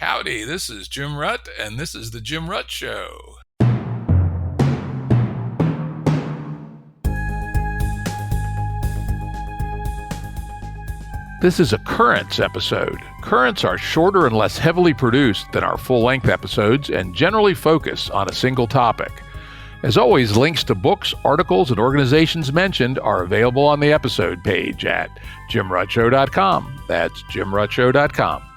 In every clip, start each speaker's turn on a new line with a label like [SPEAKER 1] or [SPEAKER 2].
[SPEAKER 1] Howdy, this is Jim Rutt, and this is The Jim Rutt Show. This is a Currents episode. Currents are shorter and less heavily produced than our full-length episodes and generally focus on a single topic. As always, links to books, articles, and organizations mentioned are available on the episode page at jimruttshow.com. That's jimruttshow.com.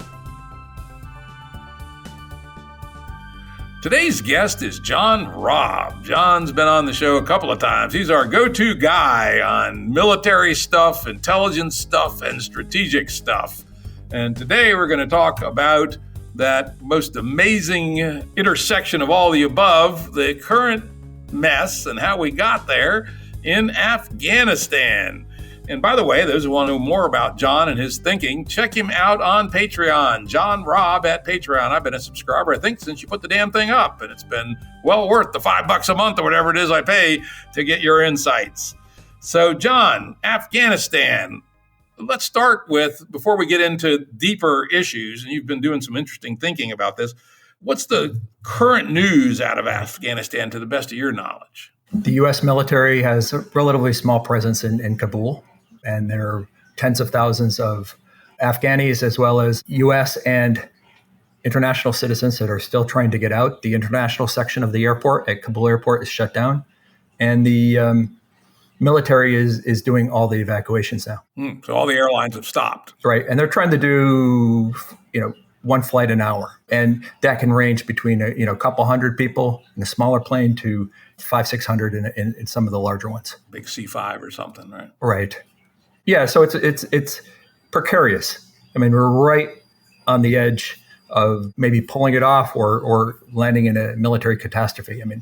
[SPEAKER 1] Today's guest is John Robb. John's been on the show a couple of times. He's our go-to guy on military stuff, intelligence stuff, and strategic stuff. And today we're going to talk about that most amazing intersection of all the above, the current mess and how we got there in Afghanistan. And by the way, those who want to know more about John and his thinking, check him out on Patreon. John Robb at Patreon. I've been a subscriber, I think, since you put the damn thing up, and it's been well worth the $5 a month or whatever it is I pay to get your insights. So, John, Afghanistan. Let's start with, before we get into deeper issues, and you've been doing some interesting thinking about this, what's the current news out of Afghanistan to the best of your knowledge?
[SPEAKER 2] The U.S. military has a relatively small presence in Kabul. And there are tens of thousands of Afghanis as well as U.S. and international citizens that are still trying to get out. The international section of the airport at Kabul airport is shut down. And the military is doing all the evacuations now.
[SPEAKER 1] So all the airlines have stopped.
[SPEAKER 2] Right. And they're trying to do, one flight an hour. And that can range between, a couple hundred people in a smaller plane to 500-600 in some of the larger ones.
[SPEAKER 1] Big C-5 or something, right?
[SPEAKER 2] Right. Yeah, so it's precarious. I mean, we're right on the edge of maybe pulling it off or landing in a military catastrophe. I mean,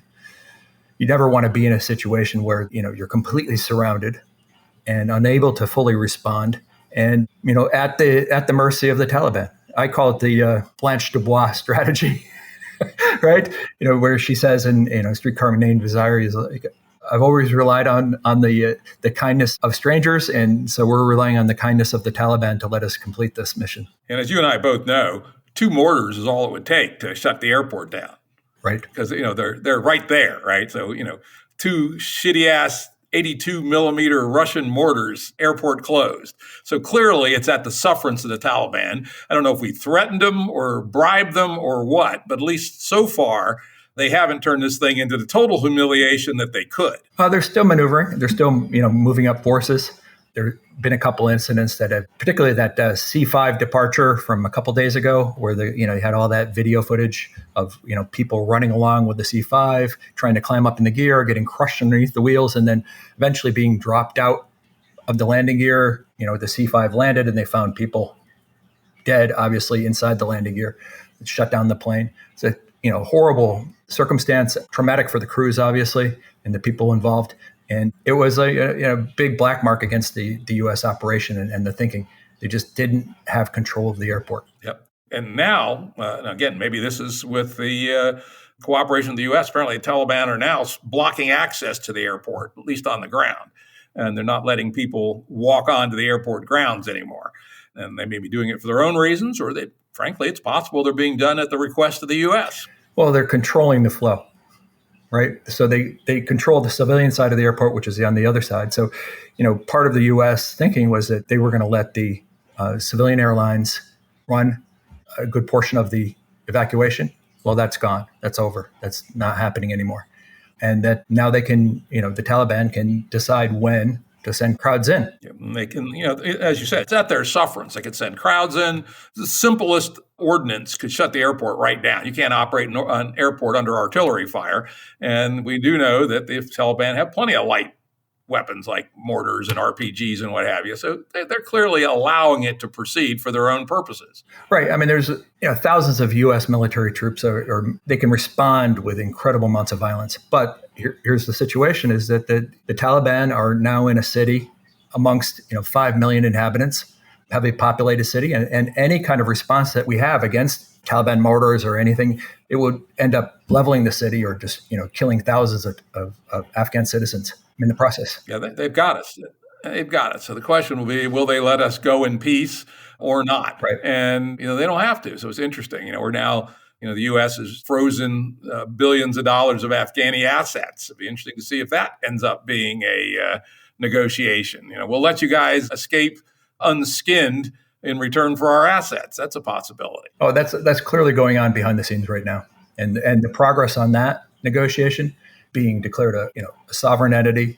[SPEAKER 2] you never want to be in a situation where, you're completely surrounded and unable to fully respond and, at the mercy of the Taliban. I call it the Blanche Dubois strategy, right? Where she says in Streetcar Named Desire, is like, I've always relied on the kindness of strangers, and so we're relying on the kindness of the Taliban to let us complete this mission.
[SPEAKER 1] And as you and I both know, 2 mortars is all it would take to shut the airport down.
[SPEAKER 2] Right.
[SPEAKER 1] Because, they're right there, right? So, 2 shitty-ass 82 millimeter Russian mortars, airport closed. So clearly it's at the sufferance of the Taliban. I don't know if we threatened them or bribed them or what, but at least so far, they haven't turned this thing into the total humiliation that they could.
[SPEAKER 2] They're still maneuvering. They're still, moving up forces. There have been a couple incidents that have, particularly that C-5 departure from a couple days ago, where you had all that video footage of people running along with the C-5, trying to climb up in the gear, getting crushed underneath the wheels, and then eventually being dropped out of the landing gear. The C-5 landed, and they found people dead, obviously inside the landing gear. It shut down the plane. It's a horrible circumstance, traumatic for the crews, obviously, and the people involved. And it was a big black mark against the U.S. operation and the thinking. They just didn't have control of the airport.
[SPEAKER 1] Yep. And now, again, maybe this is with the cooperation of the U.S. Apparently, the Taliban are now blocking access to the airport, at least on the ground. And they're not letting people walk onto the airport grounds anymore. And they may be doing it for their own reasons, or frankly, it's possible they're being done at the request of the U.S.
[SPEAKER 2] Well, they're controlling the flow. Right. So they control the civilian side of the airport, which is on the other side. So, part of the U.S. thinking was that they were going to let the civilian airlines run a good portion of the evacuation. Well, that's gone. That's over. That's not happening anymore. And that now they can, the Taliban can decide when to send crowds in.
[SPEAKER 1] They can, as you said, it's at their sufferance. They could send crowds in. The simplest ordnance could shut the airport right down. You can't operate an airport under artillery fire. And we do know that the Taliban have plenty of light weapons like mortars and RPGs and what have you. So they're clearly allowing it to proceed for their own purposes.
[SPEAKER 2] Right. I mean, there's thousands of U.S. military troops, or they can respond with incredible amounts of violence. But here's the situation: is that the Taliban are now in a city amongst 5 million inhabitants, heavily populated city, and any kind of response that we have against Taliban mortars or anything, it would end up leveling the city or just killing thousands of Afghan citizens in the process.
[SPEAKER 1] Yeah, they've got us. They've got it. So the question will be, will they let us go in peace? or not.
[SPEAKER 2] Right.
[SPEAKER 1] And, they don't have to. So it's interesting. We're now, the U.S. has frozen billions of dollars of Afghani assets. It'd be interesting to see if that ends up being a negotiation. We'll let you guys escape unskinned in return for our assets. That's a possibility.
[SPEAKER 2] Oh, that's clearly going on behind the scenes right now. And the progress on that negotiation, being declared a sovereign entity,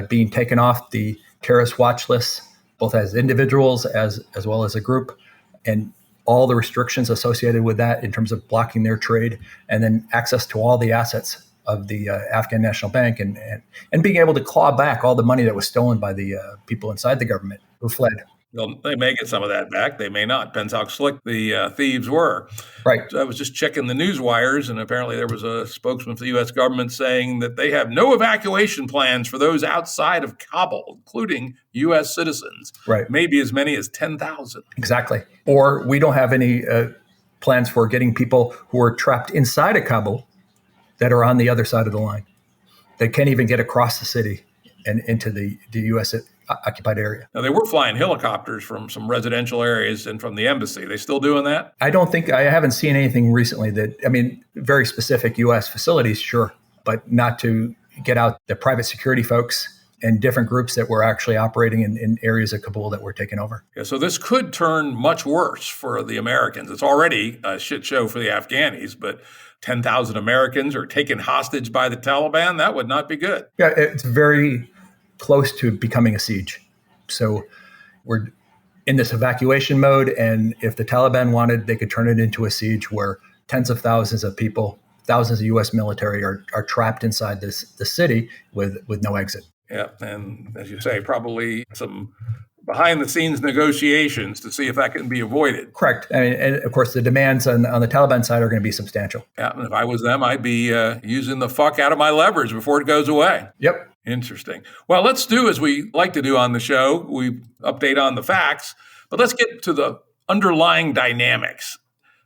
[SPEAKER 2] being taken off the terrorist watch list, both as individuals as well as a group, and all the restrictions associated with that in terms of blocking their trade, and then access to all the assets of the Afghan National Bank, and being able to claw back all the money that was stolen by the people inside the government who fled.
[SPEAKER 1] Well, they may get some of that back. They may not. Depends how slick the thieves were.
[SPEAKER 2] Right.
[SPEAKER 1] So I was just checking the news wires, and apparently there was a spokesman for the U.S. government saying that they have no evacuation plans for those outside of Kabul, including U.S. citizens.
[SPEAKER 2] Right.
[SPEAKER 1] Maybe as many as 10,000.
[SPEAKER 2] Exactly. Or we don't have any plans for getting people who are trapped inside of Kabul that are on the other side of the line. They can't even get across the city and into the U.S. occupied area.
[SPEAKER 1] Now, they were flying helicopters from some residential areas and from the embassy. They still doing that?
[SPEAKER 2] I haven't seen anything recently very specific U.S. facilities, sure, but not to get out the private security folks and different groups that were actually operating in areas of Kabul that were taken over.
[SPEAKER 1] Yeah, so this could turn much worse for the Americans. It's already a shit show for the Afghanis, but 10,000 Americans are taken hostage by the Taliban. That would not be good.
[SPEAKER 2] Yeah, it's very close to becoming a siege. So we're in this evacuation mode, and if the Taliban wanted, they could turn it into a siege where tens of thousands of people, thousands of U.S. military are trapped inside the city with no exit.
[SPEAKER 1] Yeah, and as you say, probably some behind-the-scenes negotiations to see if that can be avoided.
[SPEAKER 2] Correct. And of course, the demands on the Taliban side are going to be substantial.
[SPEAKER 1] Yeah, and if I was them, I'd be using the fuck out of my leverage before it goes away.
[SPEAKER 2] Yep.
[SPEAKER 1] Interesting. Well, let's do as we like to do on the show. We update on the facts, but let's get to the underlying dynamics.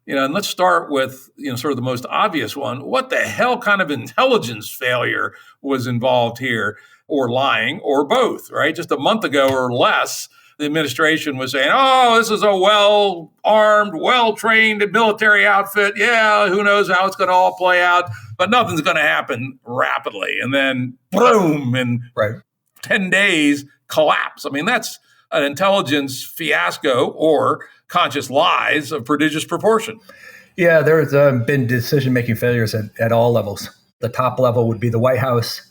[SPEAKER 1] And let's start with, sort of the most obvious one. What the hell kind of intelligence failure was involved here, or lying, or both, right? Just a month ago or less, the administration was saying, oh, this is a well-armed, well-trained military outfit. Yeah, who knows how it's going to all play out, but nothing's going to happen rapidly. And then, boom, in 10 days, collapse. I mean, that's an intelligence fiasco or conscious lies of prodigious proportion.
[SPEAKER 2] Yeah, there's been decision-making failures at all levels. The top level would be the White House,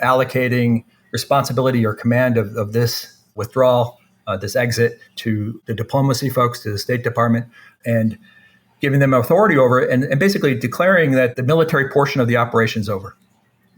[SPEAKER 2] allocating responsibility or command of this withdrawal, this exit, to the diplomacy folks, to the State Department, and giving them authority over it, and basically declaring that the military portion of the operation is over.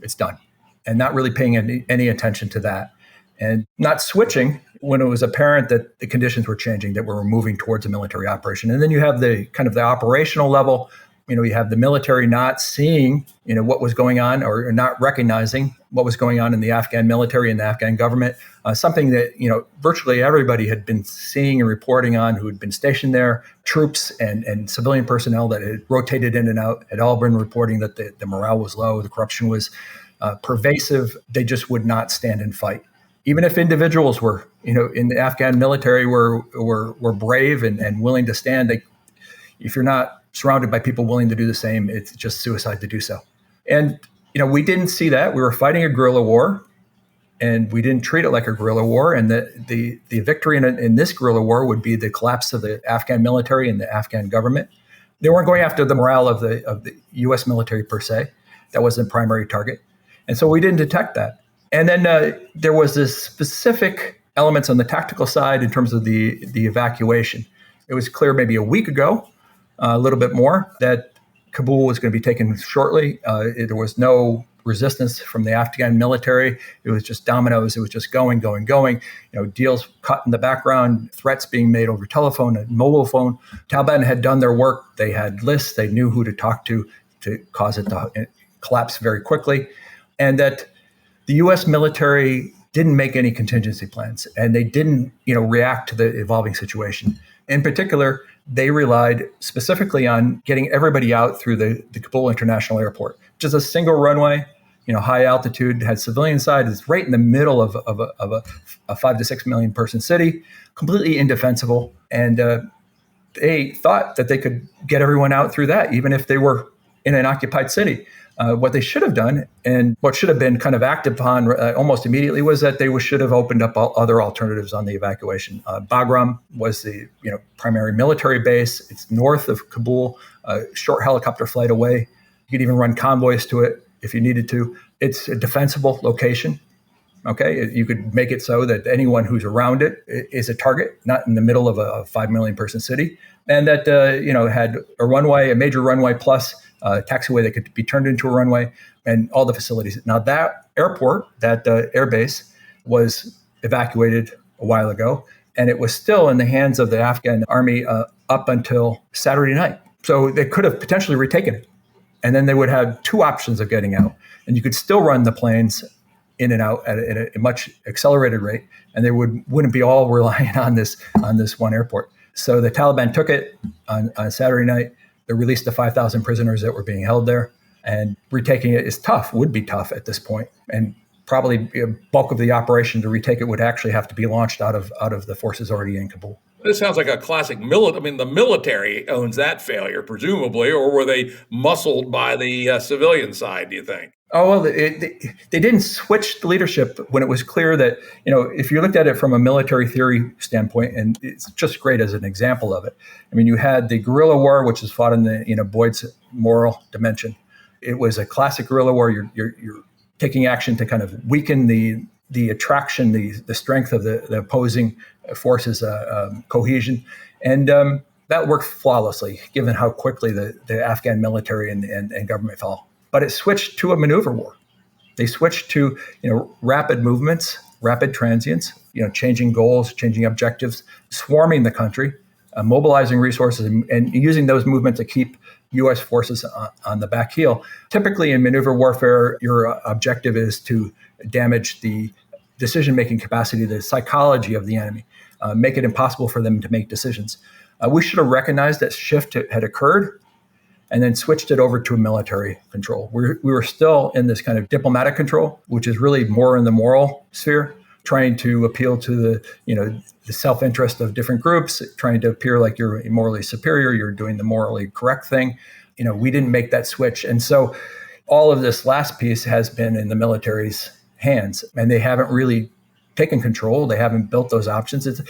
[SPEAKER 2] It's done. And not really paying any attention to that. And not switching when it was apparent that the conditions were changing, that we were moving towards a military operation. And then you have the kind of the operational level. You have the military not seeing, what was going on, or not recognizing what was going on in the Afghan military and the Afghan government, something that, virtually everybody had been seeing and reporting on who had been stationed there. Troops and civilian personnel that had rotated in and out had all been reporting that the morale was low, the corruption was pervasive. They just would not stand and fight. Even if individuals were, in the Afghan military were brave and willing to stand, if you're not surrounded by people willing to do the same, it's just suicide to do so. And, we didn't see that. We were fighting a guerrilla war, and we didn't treat it like a guerrilla war. And the victory in this guerrilla war would be the collapse of the Afghan military and the Afghan government. They weren't going after the morale of the U.S. military per se. That wasn't the primary target. And so we didn't detect that. And then there was this specific elements on the tactical side in terms of the evacuation. It was clear maybe a week ago, a little bit more, that Kabul was going to be taken shortly. There was no resistance from the Afghan military. It was just dominoes. It was just going. Deals cut in the background, threats being made over telephone and mobile phone. Taliban had done their work. They had lists. They knew who to talk to cause it to collapse very quickly. And that the U.S. military didn't make any contingency plans, and they didn't, react to the evolving situation. In particular, they relied specifically on getting everybody out through the Kabul International Airport, which is a single runway. high altitude, had civilian side. It's right in the middle of a 5 to 6 million person city, completely indefensible. And they thought that they could get everyone out through that, even if they were in an occupied city. What they should have done, and what should have been kind of acted upon almost immediately, was that they should have opened up other alternatives on the evacuation. Backroom was the primary military base. It's north of Kabul, a short helicopter flight away. You could even run convoys to it if you needed to. It's a defensible location. Okay, you could make it so that anyone who's around it is a target, not in the middle of a 5 million person city, and that had a runway, a major runway plus taxiway that could be turned into a runway, and all the facilities. Now that airport, that airbase, was evacuated a while ago, and it was still in the hands of the Afghan army up until Saturday night. So they could have potentially retaken it, and then they would have two options of getting out, and you could still run the planes in and out at a much accelerated rate, and they wouldn't be all relying on this one airport. So the Taliban took it on Saturday night. They released the 5,000 prisoners that were being held there, and retaking it would be tough at this point. And probably a bulk of the operation to retake it would actually have to be launched out of the forces already in Kabul.
[SPEAKER 1] This sounds like a classic military. I mean, the military owns that failure, presumably, or were they muscled by the civilian side, do you think?
[SPEAKER 2] Oh, well, they didn't switch the leadership when it was clear that, if you looked at it from a military theory standpoint, and it's just great as an example of it. I mean, you had the guerrilla war, which is fought in the, Boyd's moral dimension. It was a classic guerrilla war. You're taking action to kind of weaken the attraction, the strength of the opposing forces' cohesion. And that worked flawlessly, given how quickly the Afghan military and government fell. But it switched to a maneuver war. They switched to rapid movements, rapid transients, changing goals, changing objectives, swarming the country, mobilizing resources, and using those movements to keep U.S. forces on the back heel. Typically in maneuver warfare, your objective is to damage the decision-making capacity, the psychology of the enemy, make it impossible for them to make decisions. We should have recognized that shift had occurred, and then switched it over to a military control. We were still in this kind of diplomatic control, which is really more in the moral sphere, trying to appeal to the self-interest of different groups, trying to appear like you're morally superior, you're doing the morally correct thing. We didn't make that switch. And so all of this last piece has been in the military's hands, and they haven't really taken control. They haven't built those options. It's,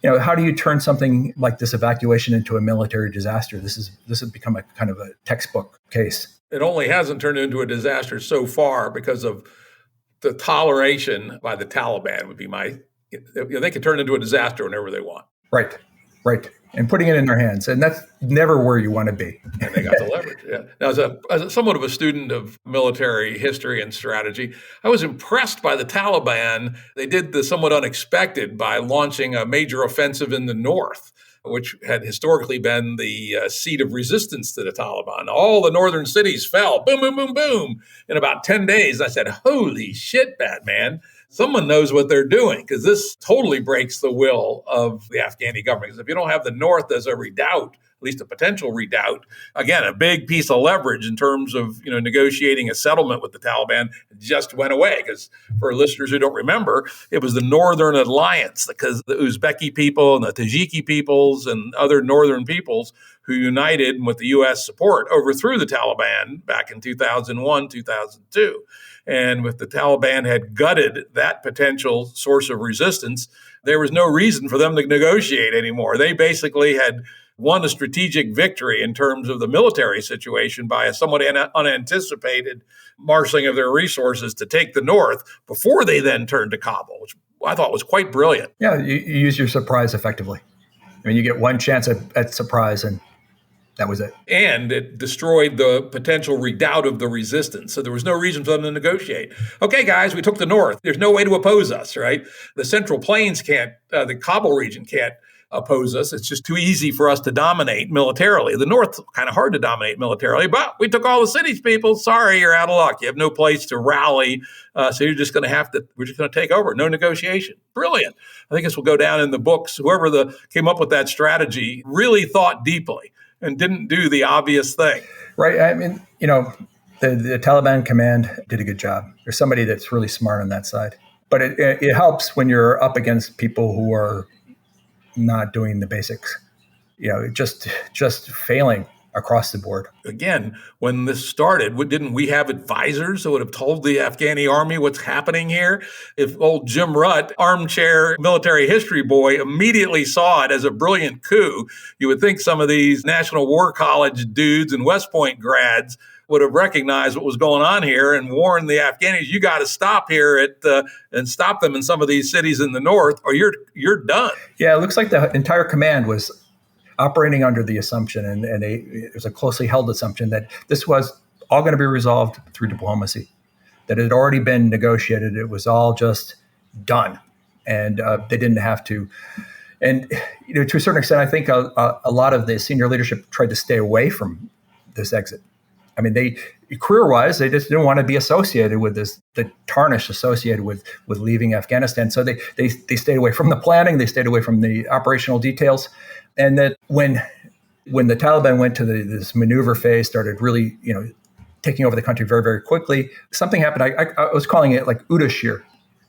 [SPEAKER 2] how do you turn something like this evacuation into a military disaster? This has become a kind of a textbook case.
[SPEAKER 1] It only hasn't turned into a disaster so far because of the toleration by the Taliban would be they can turn it into a disaster whenever they want.
[SPEAKER 2] Right. And putting it in their hands. And that's never where you want to be.
[SPEAKER 1] And they got the leverage. Yeah. Now, as a somewhat of a student of military history and strategy, I was impressed by the Taliban. They did the somewhat unexpected by launching a major offensive in the north, which had historically been the seat of resistance to the Taliban. All the northern cities fell, boom, boom, boom, boom, in about 10 days. I said, holy shit, Batman. Someone knows what they're doing, because this totally breaks the will of the Afghani government. Because if you don't have the North as a redoubt, at least a potential redoubt, again, a big piece of leverage in terms of negotiating a settlement with the Taliban just went away. Because for listeners who don't remember, it was the Northern Alliance, because the Uzbeki people and the Tajiki peoples and other northern peoples who united with the U.S. support overthrew the Taliban back in 2001, 2002. And if the Taliban had gutted that potential source of resistance, there was no reason for them to negotiate anymore. They basically had won a strategic victory in terms of the military situation by a somewhat unanticipated marshaling of their resources to take the north before they then turned to Kabul, which I thought was quite brilliant.
[SPEAKER 2] Yeah, you use your surprise effectively. I mean, you get one chance at surprise, and that was it.
[SPEAKER 1] And it destroyed the potential redoubt of the resistance. So there was no reason for them to negotiate. Okay, guys, we took the north. There's no way to oppose us, right? The Central Plains can't, the Kabul region can't oppose us. It's just too easy for us to dominate militarily. The north, kind of hard to dominate militarily, but we took all the cities, people. Sorry, you're out of luck. You have no place to rally. So you're just going to we're just going to take over. No negotiation. Brilliant. I think this will go down in the books. Whoever came up with that strategy really thought deeply and didn't do the obvious thing.
[SPEAKER 2] Right. I mean, The Taliban command did a good job. There's somebody that's really smart on that side. But it helps when you're up against people who are not doing the basics, just failing across the board.
[SPEAKER 1] Again, when this started, didn't we have advisors that would have told the Afghani army what's happening here? If old Jim Rutt, armchair military history boy, immediately saw it as a brilliant coup, you would think some of these National War College dudes and West Point grads would have recognized what was going on here and warned the Afghanis, you got to stop here and stop them in some of these cities in the north, or you're done.
[SPEAKER 2] Yeah, it looks like the entire command was operating under the assumption, and it was a closely held assumption that this was all going to be resolved through diplomacy, that it had already been negotiated. It was all just done, and they didn't have to. And to a certain extent, I think a lot of the senior leadership tried to stay away from this exit. I mean, they career-wise, they just didn't want to be associated with the tarnish associated with leaving Afghanistan. So they stayed away from the planning, they stayed away from the operational details. And that when the Taliban went to this maneuver phase, started really, taking over the country very, very quickly, something happened. I was calling it like OODA shear.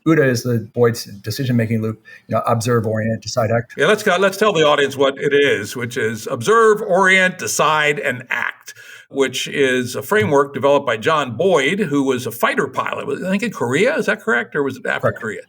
[SPEAKER 2] OODA is the Boyd's decision-making loop, observe, orient, decide, act.
[SPEAKER 1] Yeah, let's tell the audience what it is, which is observe, orient, decide, and act, which is a framework developed by John Boyd, who was a fighter pilot, I think in Korea, is that correct? Or was it after Korea?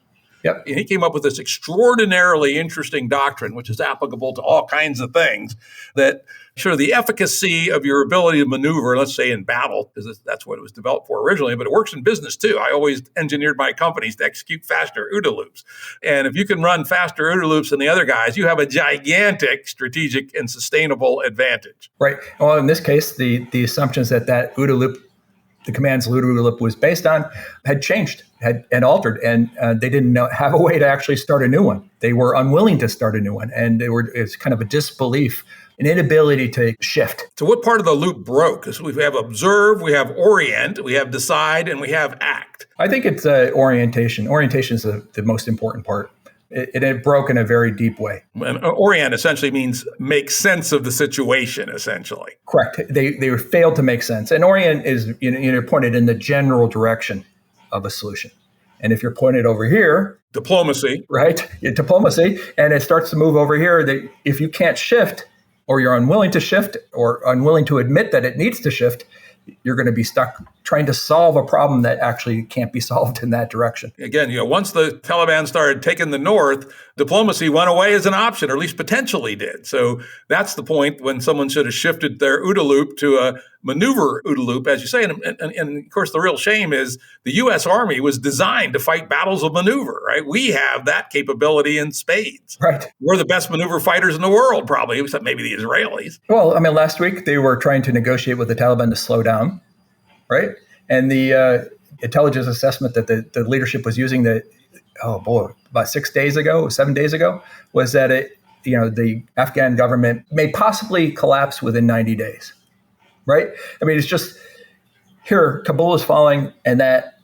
[SPEAKER 2] Yep.
[SPEAKER 1] And he came up with this extraordinarily interesting doctrine, which is applicable to all kinds of things, that show the efficacy of your ability to maneuver, let's say in battle, because that's what it was developed for originally, but it works in business too. I always engineered my companies to execute faster OODA loops. And if you can run faster OODA loops than the other guys, you have a gigantic strategic and sustainable advantage.
[SPEAKER 2] Right. Well, in this case, the assumptions that OODA loop, the command's OODA loop was based on, had changed, had altered, and they didn't have a way to actually start a new one. They were unwilling to start a new one, and it's kind of a disbelief, an inability to shift.
[SPEAKER 1] So what part of the loop broke? Because we have observe, we have orient, we have decide, and we have act.
[SPEAKER 2] I think it's orientation. Orientation is the most important part. It broke in a very deep way.
[SPEAKER 1] And orient essentially means make sense of the situation, essentially.
[SPEAKER 2] Correct. They failed to make sense. And orient is you're pointed in the general direction of a solution. And if you're pointed over here,
[SPEAKER 1] diplomacy,
[SPEAKER 2] right? Diplomacy, and it starts to move over here. That if you can't shift, or you're unwilling to shift, or unwilling to admit that it needs to shift, you're going to be stuck trying to solve a problem that actually can't be solved in that direction.
[SPEAKER 1] Again, once the Taliban started taking the north, diplomacy went away as an option, or at least potentially did. So that's the point when someone should have shifted their OODA loop to a maneuver OODA loop, as you say. And of course, the real shame is the U.S. Army was designed to fight battles of maneuver, right? We have that capability in spades.
[SPEAKER 2] Right. We're
[SPEAKER 1] the best maneuver fighters in the world, probably, except maybe the Israelis.
[SPEAKER 2] Well, I mean, last week they were trying to negotiate with the Taliban to slow down, right? And the intelligence assessment that the leadership was using about 7 days ago, was that the Afghan government may possibly collapse within 90 days, right? I mean, it's just here, Kabul is falling, and that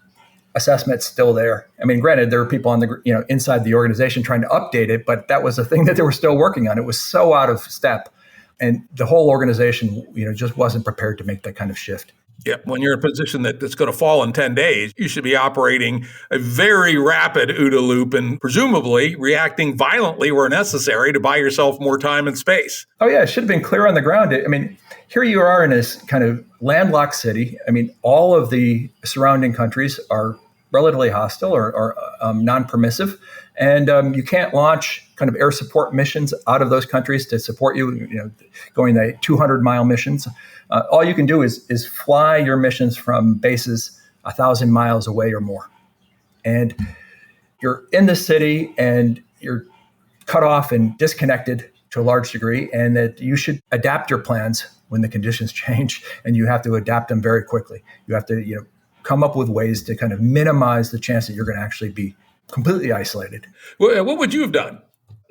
[SPEAKER 2] assessment's still there. I mean, granted, there are people on the inside the organization trying to update it, but that was the thing that they were still working on. It was so out of step, and the whole organization, just wasn't prepared to make that kind of shift.
[SPEAKER 1] Yeah, when you're in a position that's going to fall in 10 days, you should be operating a very rapid OODA loop and presumably reacting violently where necessary to buy yourself more time and space.
[SPEAKER 2] Oh, yeah, it should have been clear on the ground. I mean, here you are in this kind of landlocked city. I mean, all of the surrounding countries are relatively hostile or non-permissive, and you can't launch kind of air support missions out of those countries to support you, going the 200-mile missions. All you can do is fly your missions from bases 1,000 miles away or more. And you're in the city and you're cut off and disconnected to a large degree, and that you should adapt your plans when the conditions change, and you have to adapt them very quickly. You have to, come up with ways to kind of minimize the chance that you're going to actually be completely isolated.
[SPEAKER 1] Well, what would you have done?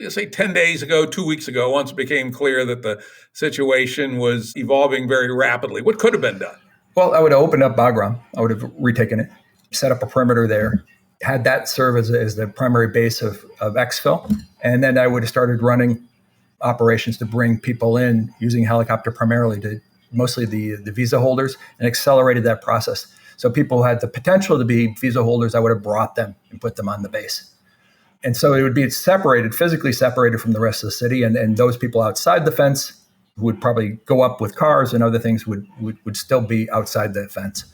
[SPEAKER 1] Say 10 days ago, 2 weeks ago, once it became clear that the situation was evolving very rapidly? What could have been done?
[SPEAKER 2] Well, I would have opened up backroom. I would have retaken it, set up a perimeter there, had that serve as the primary base of exfil. And then I would have started running operations to bring people in using helicopter primarily to mostly the visa holders, and accelerated that process. So people who had the potential to be visa holders, I would have brought them and put them on the base. And so it would be separated, physically separated from the rest of the city. And those people outside the fence who would probably go up with cars and other things would still be outside the fence.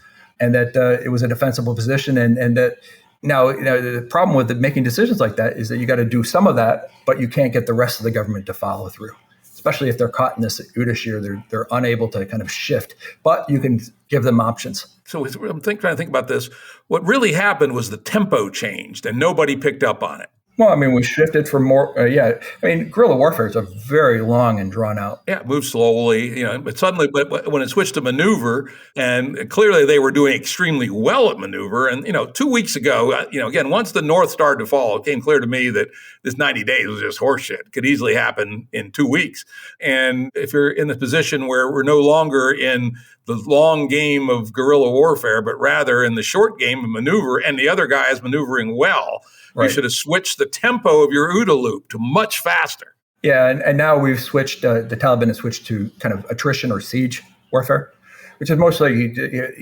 [SPEAKER 2] And that it was a defensible position. And that now, the problem with making decisions like that is that you got to do some of that, but you can't get the rest of the government to follow through. Especially if they're caught in this OODA shear, they're unable to kind of shift. But you can give them options.
[SPEAKER 1] So I'm trying to think about this. What really happened was the tempo changed, and nobody picked up on it.
[SPEAKER 2] Well, I mean, we shifted from more, guerrilla warfare is a very long and drawn out.
[SPEAKER 1] Yeah, it moved slowly, but suddenly, but when it switched to maneuver, and clearly they were doing extremely well at maneuver. And, 2 weeks ago, again, once the North started to fall, it became clear to me that this 90 days was just horseshit. It could easily happen in 2 weeks. And if you're in the position where we're no longer in the long game of guerrilla warfare, but rather in the short game of maneuver, and the other guy is maneuvering well, right, you should have switched the tempo of your OODA loop to much faster.
[SPEAKER 2] Yeah, and now we've switched, the Taliban has switched to kind of attrition or siege warfare, which is mostly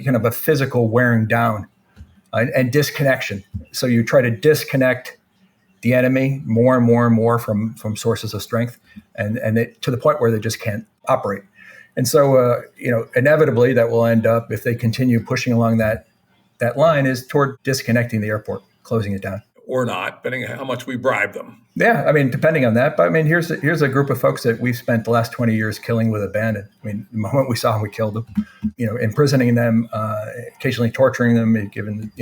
[SPEAKER 2] kind of a physical wearing down and disconnection. So you try to disconnect the enemy more and more and more from sources of strength, and to the point where they just can't operate. And so, inevitably that will end up, if they continue pushing along that line, is toward disconnecting the airport, closing it down.
[SPEAKER 1] Or not, depending on how much we bribe them.
[SPEAKER 2] Yeah, I mean, depending on that. But I mean, here's a group of folks that we've spent the last 20 years killing with abandon. I mean, the moment we saw them, we killed them. Imprisoning them, occasionally torturing them, given,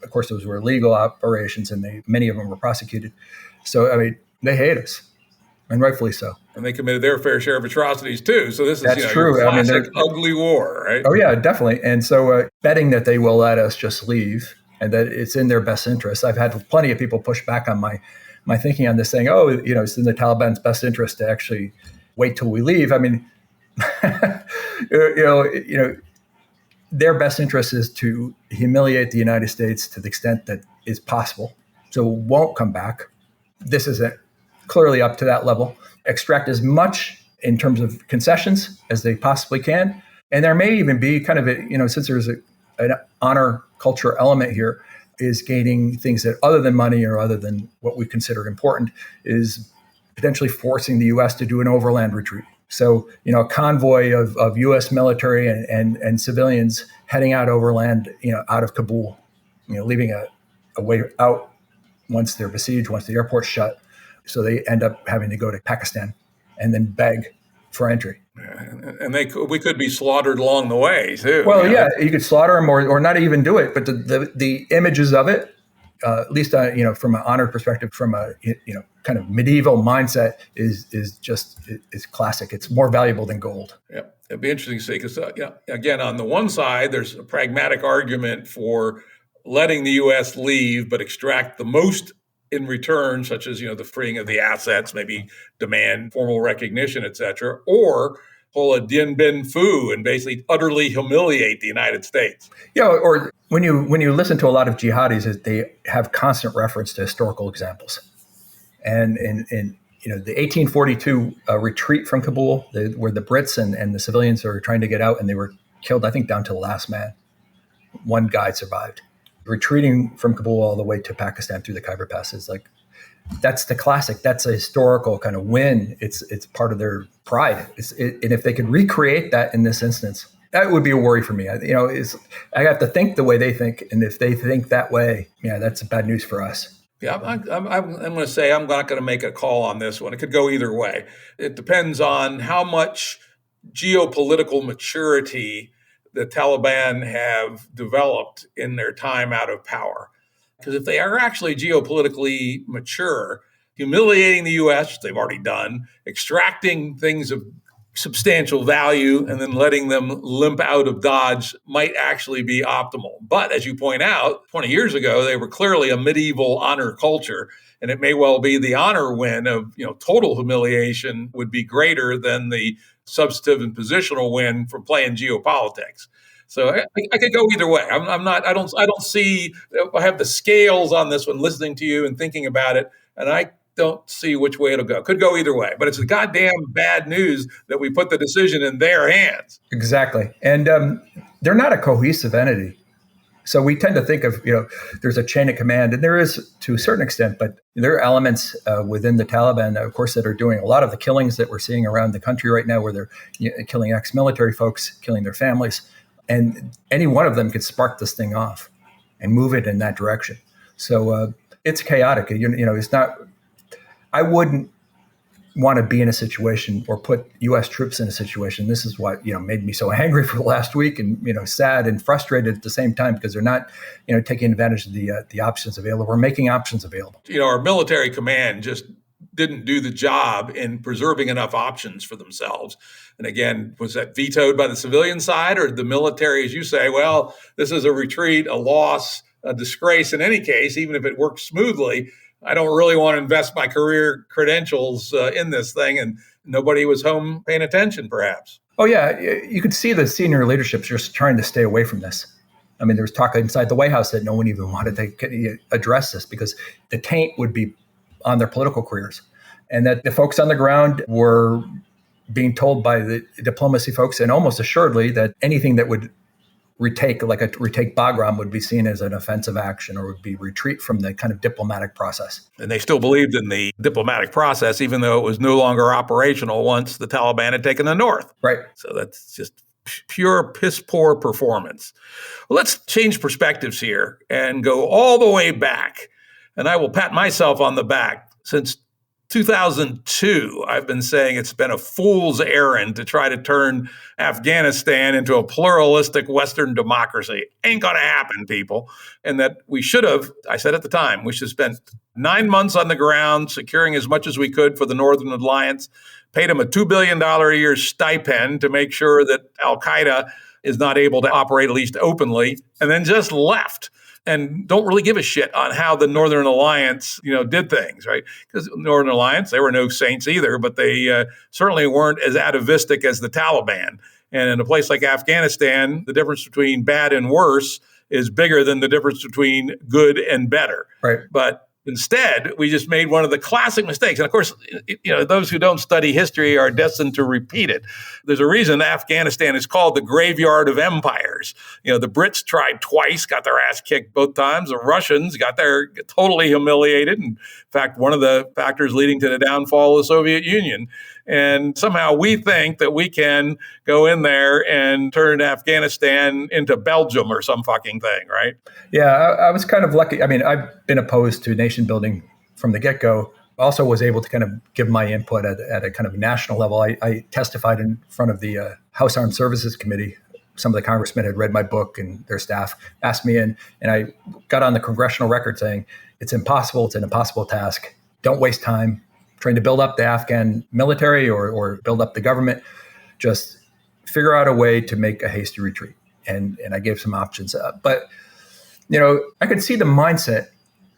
[SPEAKER 2] of course, those were illegal operations, and many of them were prosecuted. So, I mean, they hate us, and rightfully so.
[SPEAKER 1] And they committed their fair share of atrocities too. So this is
[SPEAKER 2] true.
[SPEAKER 1] Classic ugly war, right?
[SPEAKER 2] Oh yeah, definitely. And so betting that they will let us just leave, and that it's in their best interest. I've had plenty of people push back on my thinking on this, saying, it's in the Taliban's best interest to actually wait till we leave. I mean, their best interest is to humiliate the United States to the extent that is possible. So won't come back. This isn't clearly up to that level. Extract as much in terms of concessions as they possibly can. And there may even be kind of since there's an honor culture element here, is gaining things that, other than money or other than what we consider important, is potentially forcing the U.S. to do an overland retreat. So, a convoy of U.S. military and civilians heading out overland, out of Kabul, leaving a way out once they're besieged, once the airport's shut. So they end up having to go to Pakistan and then beg for entry.
[SPEAKER 1] And we could be slaughtered along the way too.
[SPEAKER 2] Well, you could slaughter them or not even do it. But the images of it, at least from an honor perspective, from a kind of medieval mindset, is classic. It's more valuable than gold.
[SPEAKER 1] Yeah, it'd be interesting to see because again, on the one side, there's a pragmatic argument for letting the U.S. leave, but extract the most in return, such as, the freeing of the assets, maybe demand formal recognition, et cetera, or pull a Dien Bien Phu and basically utterly humiliate the United States.
[SPEAKER 2] Yeah, or when you listen to a lot of jihadis, they have constant reference to historical examples. And in the 1842 retreat from Kabul, where the Brits and the civilians were trying to get out, and they were killed, I think, down to the last man. One guy survived. Retreating from Kabul all the way to Pakistan through the Khyber Pass is that's the classic. That's a historical kind of win. It's part of their pride. And if they could recreate that in this instance, that would be a worry for me. I have to think the way they think, and if they think that way, that's bad news for us.
[SPEAKER 1] Yeah, I'm going to say I'm not going to make a call on this one. It could go either way. It depends on how much geopolitical maturity the Taliban have developed in their time out of power. Because if they are actually geopolitically mature, humiliating the U.S., which they've already done, extracting things of substantial value, and then letting them limp out of Dodge might actually be optimal. But as you point out, 20 years ago, they were clearly a medieval honor culture. And it may well be the honor win of, total humiliation would be greater than the substantive and positional win from playing geopolitics. So I could go either way. I don't see, I have the scales on this one, listening to you and thinking about it. And I don't see which way it'll go. Could go either way, but it's a goddamn bad news that we put the decision in their hands.
[SPEAKER 2] Exactly. And they're not a cohesive entity. So we tend to think of, there's a chain of command, and there is to a certain extent, but there are elements within the Taliban, of course, that are doing a lot of the killings that we're seeing around the country right now, where they're killing ex-military folks, killing their families. And any one of them could spark this thing off and move it in that direction. So it's chaotic. It's not, I wouldn't want to be in a situation or put U.S. troops in a situation. This is what made me so angry for the last week, and sad and frustrated at the same time, because they're not taking advantage of the options available. We're making options available.
[SPEAKER 1] Our military command just didn't do the job in preserving enough options for themselves. And again, was that vetoed by the civilian side, or the military, as you say, well, this is a retreat, a loss, a disgrace in any case, even if it works smoothly. I don't really want to invest my career credentials in this thing. And nobody was home paying attention, perhaps.
[SPEAKER 2] Oh, yeah. You could see the senior leadership just trying to stay away from this. I mean, there was talk inside the White House that no one even wanted to address this because the taint would be on their political careers. And that the folks on the ground were being told by the diplomacy folks, and almost assuredly, that anything that would retake backroom would be seen as an offensive action, or would be retreat from the kind of diplomatic process.
[SPEAKER 1] And they still believed in the diplomatic process, even though it was no longer operational once the Taliban had taken the north.
[SPEAKER 2] Right.
[SPEAKER 1] So that's just pure piss poor performance. Well, let's change perspectives here and go all the way back. And I will pat myself on the back. Since 2002, I've been saying it's been a fool's errand to try to turn Afghanistan into a pluralistic Western democracy. Ain't going to happen, people. And that we should have, I said at the time, we should have spent 9 months on the ground, securing as much as we could for the Northern Alliance, paid them a $2 billion a year stipend to make sure that Al-Qaeda is not able to operate, at least openly, and then just left. And don't really give a shit on how the Northern Alliance, did things, right? Because Northern Alliance, they were no saints either, but they certainly weren't as atavistic as the Taliban. And in a place like Afghanistan, the difference between bad and worse is bigger than the difference between good and better.
[SPEAKER 2] Right.
[SPEAKER 1] But instead, we just made one of the classic mistakes. And of course, those who don't study history are destined to repeat it. There's a reason Afghanistan is called the graveyard of empires. The Brits tried twice, got their ass kicked both times. The Russians got totally humiliated. In fact, one of the factors leading to the downfall of the Soviet Union. And somehow we think that we can go in there and turn Afghanistan into Belgium or some fucking thing, right?
[SPEAKER 2] Yeah, I was kind of lucky. I mean, I've been opposed to nation building from the get-go. Also was able to kind of give my input at a kind of national level. I testified in front of the House Armed Services Committee. Some of the congressmen had read my book, and their staff asked me in, and I got on the congressional record saying, it's impossible. It's an impossible task. Don't waste time trying to build up the Afghan military or build up the government. Just figure out a way to make a hasty retreat. And I gave some options. But, I could see the mindset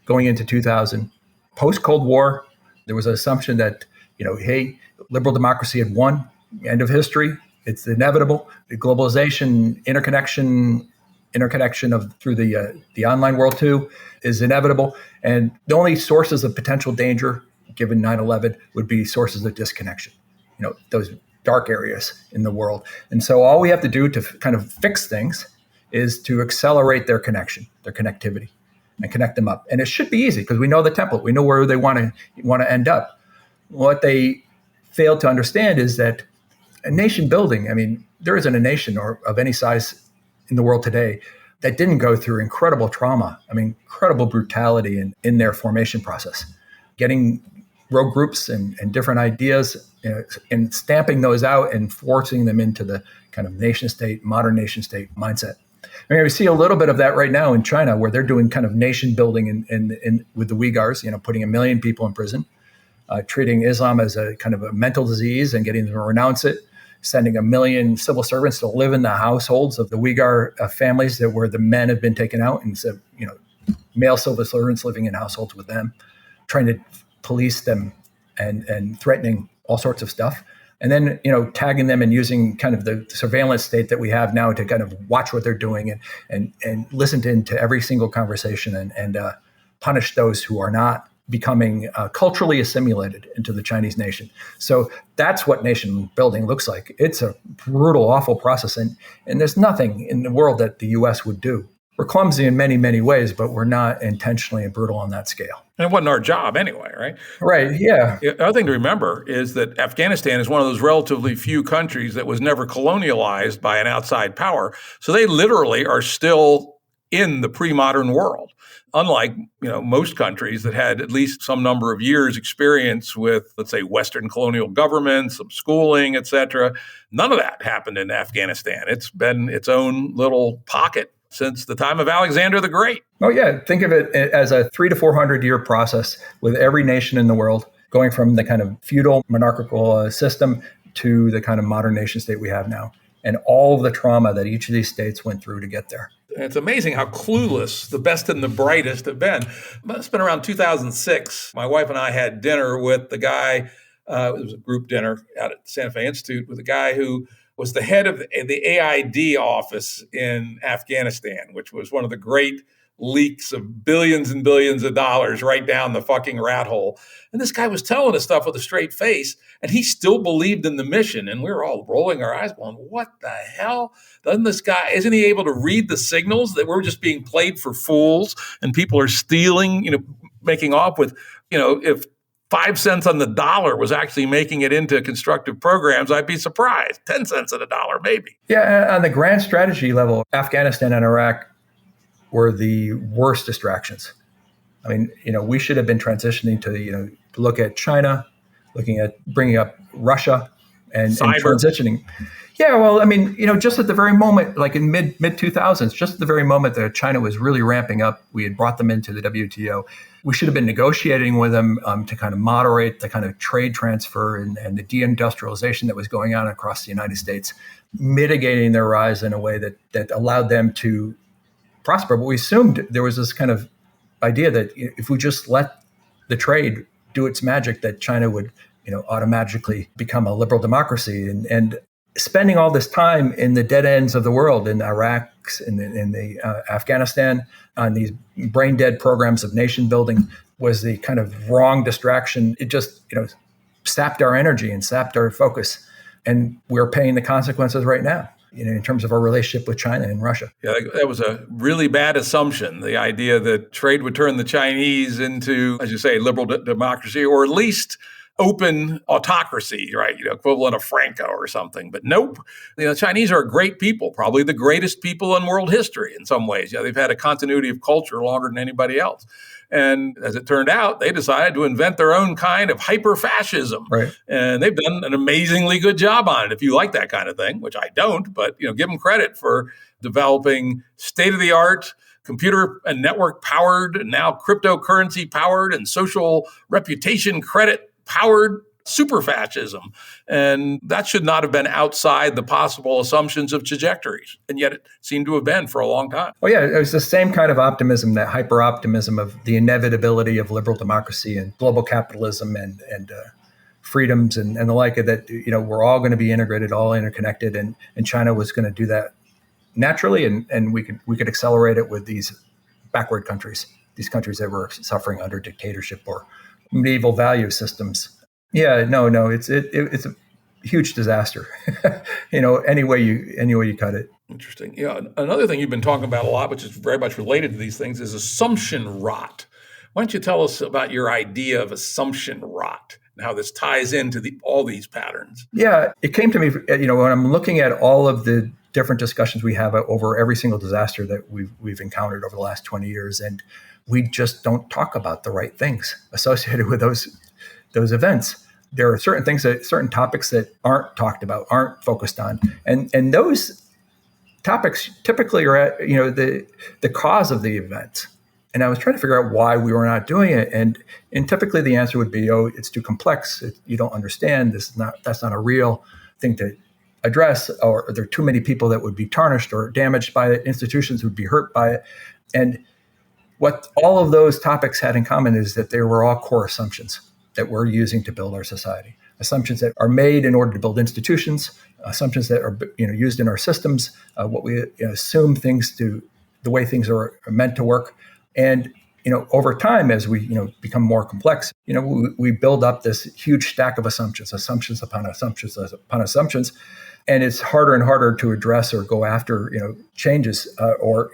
[SPEAKER 2] going into 2000. Post-Cold War, there was an assumption that, hey, liberal democracy had won, end of history. It's inevitable. The globalization, interconnection through the online world too is inevitable. And the only sources of potential danger, given 9/11, would be sources of disconnection, those dark areas in the world. And so all we have to do to kind of fix things is to accelerate their connectivity, and connect them up. And it should be easy because we know the template. We know where they want to end up. What they failed to understand is that a nation building, I mean, there isn't a nation of any size in the world today that didn't go through incredible trauma, incredible brutality in their formation process. Getting rogue groups and different ideas and stamping those out and forcing them into the kind of modern nation state mindset. We see a little bit of that right now in China, where they're doing kind of nation building in with the Uyghurs, putting 1 million people in prison, treating Islam as a kind of a mental disease and getting them to renounce it, sending 1 million civil servants to live in the households of the Uyghur families where the men have been taken out, and so, male civil servants living in households with them, trying to police them and threatening all sorts of stuff. And then, tagging them and using kind of the surveillance state that we have now to kind of watch what they're doing and listen to every single conversation and punish those who are not becoming culturally assimilated into the Chinese nation. So that's what nation building looks like. It's a brutal, awful process. And there's nothing in the world that the U.S. would do. We're clumsy in many, many ways, but we're not intentionally brutal on that scale.
[SPEAKER 1] And it wasn't our job anyway, right?
[SPEAKER 2] Right, yeah.
[SPEAKER 1] The other thing to remember is that Afghanistan is one of those relatively few countries that was never colonialized by an outside power. So they literally are still in the pre-modern world. Unlike, most countries that had at least some number of years experience with, let's say, Western colonial governments, some schooling, et cetera. None of that happened in Afghanistan. It's been its own little pocket since the time of Alexander the Great.
[SPEAKER 2] Oh, yeah. Think of it as a 300 to 400 year process with every nation in the world going from the kind of feudal monarchical system to the kind of modern nation state we have now, and all of the trauma that each of these states went through to get there.
[SPEAKER 1] It's amazing how clueless the best and the brightest have been. It's been around 2006. My wife and I had dinner with the guy, it was a group dinner out at Santa Fe Institute, with a guy who was the head of the AID office in Afghanistan, which was one of the great leaks of billions and billions of dollars right down the fucking rat hole. And this guy was telling us stuff with a straight face, and he still believed in the mission. And we were all rolling our eyes going, what the hell? Isn't he able to read the signals that we're just being played for fools and people are stealing, making off with, if 5 cents on the dollar was actually making it into constructive programs, I'd be surprised. 10 cents on the dollar, maybe.
[SPEAKER 2] Yeah, on the grand strategy level, Afghanistan and Iraq were the worst distractions. I mean, we should have been transitioning to, look at China, looking at bringing up Russia and transitioning. Yeah, well, I mean, just at the very moment, like in mid 2000s, just at the very moment that China was really ramping up, we had brought them into the WTO. We should have been negotiating with them to kind of moderate the kind of trade transfer and the deindustrialization that was going on across the United States, mitigating their rise in a way that allowed them to prosper. But we assumed there was this kind of idea that if we just let the trade do its magic, that China would, automatically become a liberal democracy. And spending all this time in the dead ends of the world, in Iraq, in Afghanistan, on these brain dead programs of nation building was the kind of wrong distraction. It just, sapped our energy and sapped our focus. And we're paying the consequences right now, in terms of our relationship with China and Russia.
[SPEAKER 1] Yeah, that was a really bad assumption, the idea that trade would turn the Chinese into, as you say, liberal democracy, or at least open autocracy, right? Equivalent of Franco or something. But nope. The Chinese are a great people, probably the greatest people in world history in some ways. They've had a continuity of culture longer than anybody else. And as it turned out, they decided to invent their own kind of hyper-fascism.
[SPEAKER 2] Right.
[SPEAKER 1] And they've done an amazingly good job on it, if you like that kind of thing, which I don't. But give them credit for developing state-of-the-art, computer and network-powered, and now cryptocurrency-powered, and social reputation credit-powered super fascism. And that should not have been outside the possible assumptions of trajectories. And yet it seemed to have been for a long time.
[SPEAKER 2] Oh, yeah. It was the same kind of optimism, that hyper optimism of the inevitability of liberal democracy and global capitalism and freedoms and the like, that, we're all going to be integrated, all interconnected. And China was going to do that naturally. And we could accelerate it with these backward countries, these countries that were suffering under dictatorship or medieval value systems. Yeah, no, it's a huge disaster. Any way you cut it.
[SPEAKER 1] Interesting. Yeah, another thing you've been talking about a lot, which is very much related to these things, is assumption rot. Why don't you tell us about your idea of assumption rot and how this ties into all these patterns? Yeah,
[SPEAKER 2] it came to me, when I'm looking at all of the different discussions we have over every single disaster that we've encountered over the last 20 years, and we just don't talk about the right things associated with those events. There are certain topics that aren't talked about, aren't focused on. And those topics typically are at, the cause of the event. And I was trying to figure out why we were not doing it. And typically the answer would be, it's too complex. You don't understand. That's not a real thing to address, or there are too many people that would be tarnished or damaged by it. Institutions would be hurt by it. And what all of those topics had in common is that they were all core assumptions that we're using to build our society. Assumptions that are made in order to build institutions, assumptions that are used in our systems, what we assume the way things are meant to work. And Over time, as we, become more complex, we build up this huge stack of assumptions upon assumptions upon assumptions. And it's harder and harder to address or go after, changes or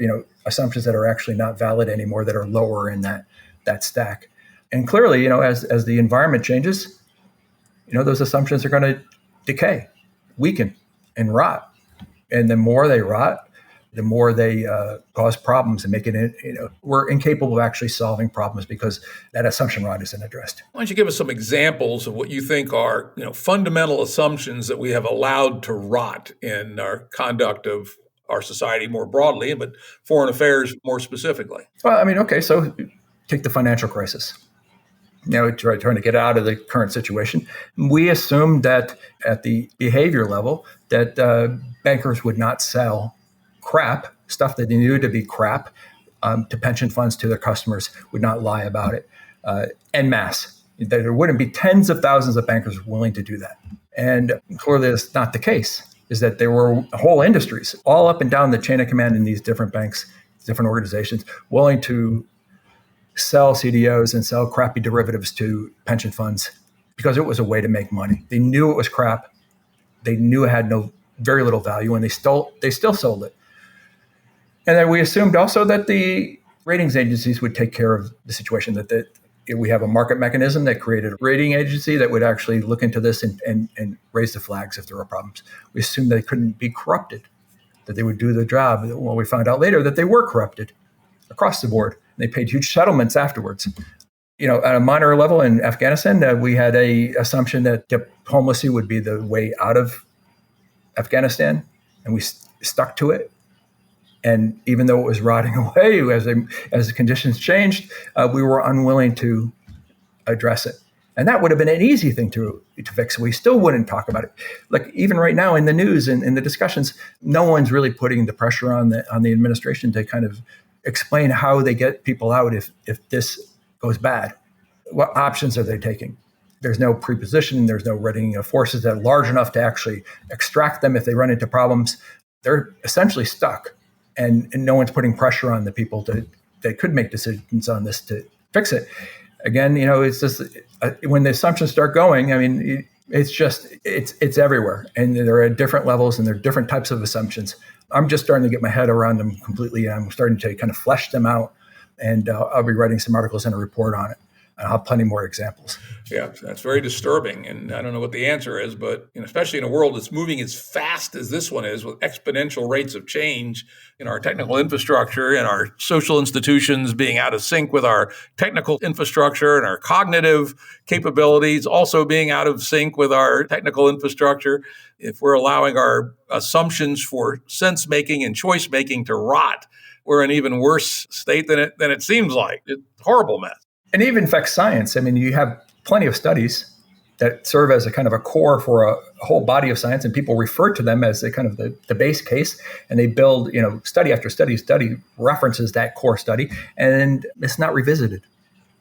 [SPEAKER 2] assumptions that are actually not valid anymore, that are lower in that stack. And clearly, as the environment changes, those assumptions are going to decay, weaken, and rot. And the more they rot, the more they cause problems and make it, we're incapable of actually solving problems because that assumption rot isn't addressed.
[SPEAKER 1] Why don't you give us some examples of what you think are, fundamental assumptions that we have allowed to rot in our conduct of our society more broadly, but foreign affairs more specifically?
[SPEAKER 2] Well, so take the financial crisis. Trying to get out of the current situation. We assumed that at the behavior level that bankers would not sell crap, stuff that they knew to be crap, to pension funds, to their customers, would not lie about it en masse. That there wouldn't be tens of thousands of bankers willing to do that. And clearly that's not the case, is that there were whole industries all up and down the chain of command in these different banks, different organizations, willing to sell CDOs and sell crappy derivatives to pension funds because it was a way to make money. They knew it was crap. They knew it had very little value, and they still sold it. And then we assumed also that the ratings agencies would take care of the situation, that we have a market mechanism that created a rating agency that would actually look into this and raise the flags if there were problems. We assumed they couldn't be corrupted, that they would do the job. Well, we found out later that they were corrupted across the board. They paid huge settlements afterwards. At a minor level in Afghanistan, we had a assumption that diplomacy would be the way out of Afghanistan, and we stuck to it. And even though it was rotting away as the conditions changed, we were unwilling to address it. And that would have been an easy thing to fix. We still wouldn't talk about it. Like even right now in the news and in the discussions, no one's really putting the pressure on the administration to kind of explain how they get people out if this goes bad. What options are they taking? There's no prepositioning. There's no readying of forces that are large enough to actually extract them if they run into problems. They're essentially stuck. And no one's putting pressure on the people that could make decisions on this to fix it. Again, it's just when the assumptions start going, it's everywhere. And they're at different levels and there are different types of assumptions. I'm just starting to get my head around them completely. And I'm starting to kind of flesh them out. And I'll be writing some articles and a report on it. I'll have plenty more examples.
[SPEAKER 1] Yeah, that's very disturbing. And I don't know what the answer is, but especially in a world that's moving as fast as this one is, with exponential rates of change in our technical infrastructure and our social institutions being out of sync with our technical infrastructure and our cognitive capabilities also being out of sync with our technical infrastructure. If we're allowing our assumptions for sense-making and choice-making to rot, we're in an even worse state than it seems like. It's a horrible mess.
[SPEAKER 2] And even affects science. You have plenty of studies that serve as a kind of a core for a whole body of science, and people refer to them as the kind of the base case, and they build, study after study references that core study, and it's not revisited.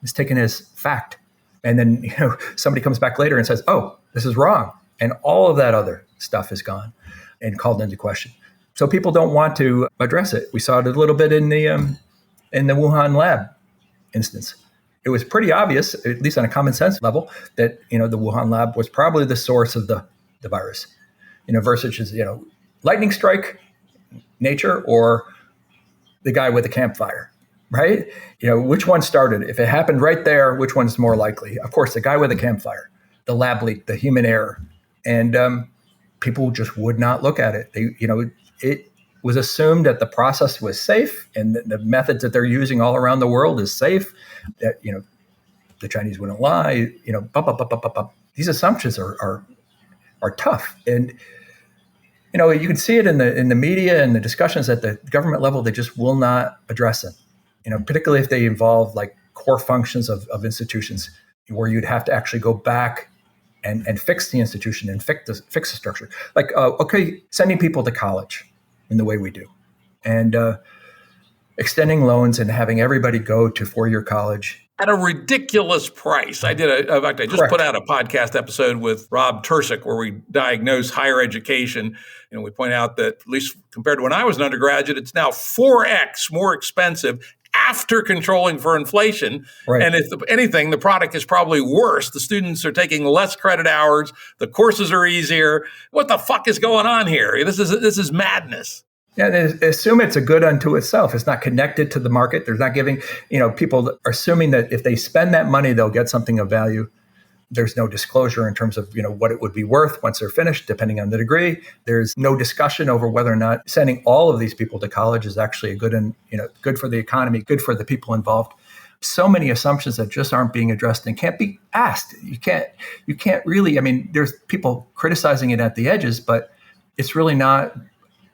[SPEAKER 2] It's taken as fact. And then, somebody comes back later and says, oh, this is wrong. And all of that other stuff is gone and called into question. So people don't want to address it. We saw it a little bit in the Wuhan lab instance. It was pretty obvious, at least on a common sense level, that the Wuhan lab was probably the source of the virus. Versus lightning strike, nature, or the guy with the campfire, right? Which one started? If it happened right there, which one's more likely? Of course, the guy with the campfire, the lab leak, the human error, and people just would not look at it. It was assumed that the process was safe and the methods that they're using all around the world is safe, that, the Chinese wouldn't lie, These assumptions are tough. And, you can see it in the media and the discussions at the government level. They just will not address them, particularly if they involve like core functions of institutions where you'd have to actually go back and fix the institution and fix the structure. Like, sending people to college in the way we do, and extending loans and having everybody go to 4-year college
[SPEAKER 1] at a ridiculous price. I just put out a podcast episode with Robb Jim where we diagnose higher education, and we point out that, at least compared to when I was an undergraduate, it's now 4x more expensive after controlling for inflation.
[SPEAKER 2] Right.
[SPEAKER 1] And if anything, the product is probably worse. The students are taking less credit hours. The courses are easier. What the fuck is going on here? This is madness.
[SPEAKER 2] Yeah, they assume it's a good unto itself. It's not connected to the market. They're not giving, people are assuming that if they spend that money, they'll get something of value. There's no disclosure in terms of, what it would be worth once they're finished, depending on the degree. There's no discussion over whether or not sending all of these people to college is actually a good and, good for the economy, good for the people involved. So many assumptions that just aren't being addressed and can't be asked. You can't really, there's people criticizing it at the edges, but it's really not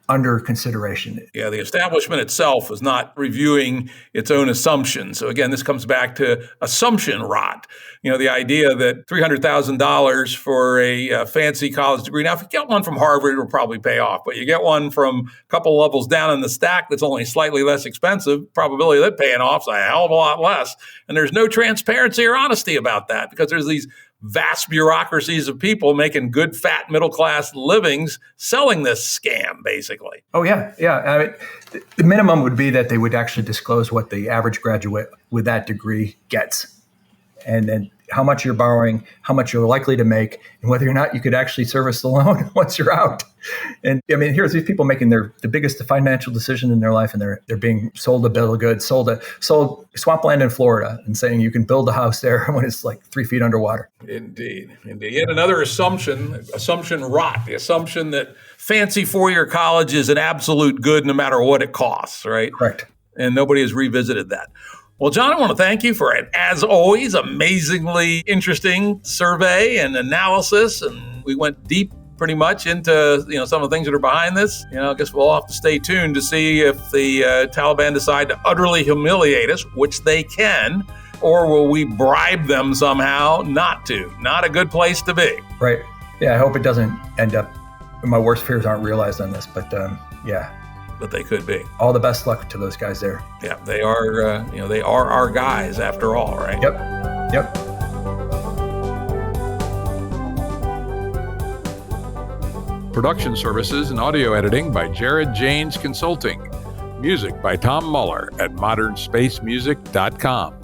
[SPEAKER 2] under consideration.
[SPEAKER 1] Yeah, the establishment itself is not reviewing its own assumptions. So again, this comes back to assumption rot. The idea that $300,000 for a fancy college degree. Now, if you get one from Harvard, it'll probably pay off. But you get one from a couple levels down in the stack that's only slightly less expensive, probability of that paying off is a hell of a lot less. And there's no transparency or honesty about that because there's these vast bureaucracies of people making good, fat, middle-class livings selling this scam, basically.
[SPEAKER 2] Oh, yeah. Yeah. The minimum would be that they would actually disclose what the average graduate with that degree gets. And then how much you're borrowing, how much you're likely to make, and whether or not you could actually service the loan once you're out. And here's these people making the biggest financial decision in their life, and they're being sold a bill of goods, sold swampland in Florida, and saying you can build a house there when it's like 3 feet underwater.
[SPEAKER 1] Indeed. Yet another assumption rot, the assumption that fancy four-year college is an absolute good no matter what it costs, right?
[SPEAKER 2] Correct.
[SPEAKER 1] And nobody has revisited that. Well, John, I want to thank you for an, as always, amazingly interesting survey and analysis. And we went deep pretty much into, some of the things that are behind this. I guess we'll have to stay tuned to see if the Taliban decide to utterly humiliate us, which they can, or will we bribe them somehow not to? Not a good place to be.
[SPEAKER 2] Right. Yeah, I hope it doesn't end up, my worst fears aren't realized on this, but yeah.
[SPEAKER 1] But they could be.
[SPEAKER 2] All the best luck to those guys there.
[SPEAKER 1] Yeah, they are, they are our guys after all, right?
[SPEAKER 2] Yep.
[SPEAKER 3] Production services and audio editing by Jared Janes Consulting. Music by Tom Muller at modernspacemusic.com.